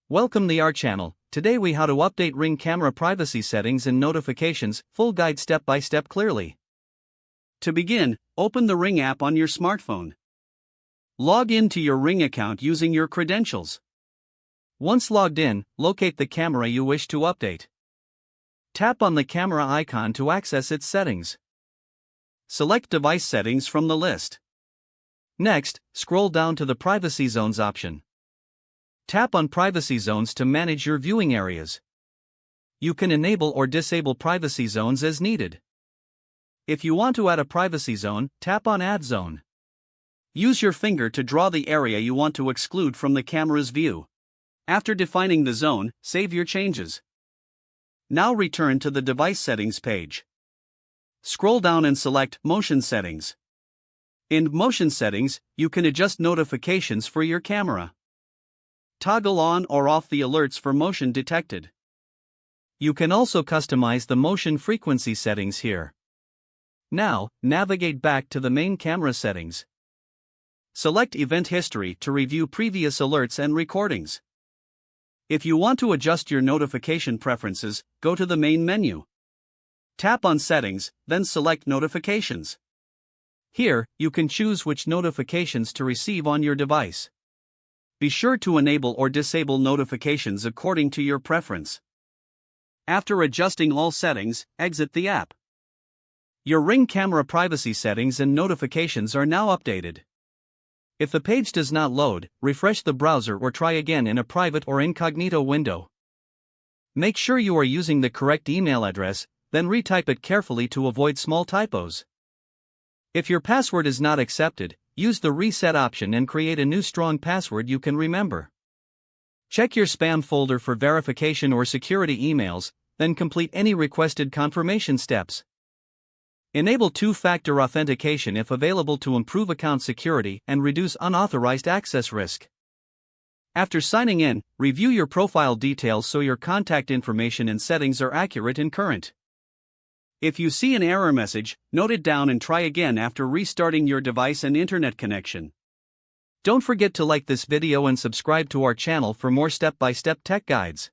Welcome to our channel. Today we how to update Ring camera privacy settings and notifications, full guide step by step clearly. To begin, open the Ring app on your smartphone. Log in to your Ring account using your credentials. Once logged in, locate the camera you wish to update. Tap on the camera icon to access its settings. Select device settings from the list. Next, scroll down to the Privacy Zones option. Tap on Privacy Zones to manage your viewing areas. You can enable or disable privacy zones as needed. If you want to add a privacy zone, tap on Add Zone. Use your finger to draw the area you want to exclude from the camera's view. After defining the zone, save your changes. Now return to the Device Settings page. Scroll down and select Motion Settings. In Motion Settings, you can adjust notifications for your camera. Toggle on or off the alerts for motion detected. You can also customize the motion frequency settings here. Now, navigate back to the main camera settings. Select Event History to review previous alerts and recordings. If you want to adjust your notification preferences, go to the main menu. Tap on Settings, then select Notifications. Here, you can choose which notifications to receive on your device. Be sure to enable or disable notifications according to your preference. After adjusting all settings, exit the app. Your Ring camera privacy settings and notifications are now updated. If the page does not load, refresh the browser or try again in a private or incognito window. Make sure you are using the correct email address, then retype it carefully to avoid small typos. If your password is not accepted, use the reset option and create a new strong password you can remember. Check your spam folder for verification or security emails, then complete any requested confirmation steps. Enable two-factor authentication if available to improve account security and reduce unauthorized access risk. After signing in, review your profile details so your contact information and settings are accurate and current. If you see an error message, note it down and try again after restarting your device and internet connection. Don't forget to like this video and subscribe to our channel for more step-by-step tech guides.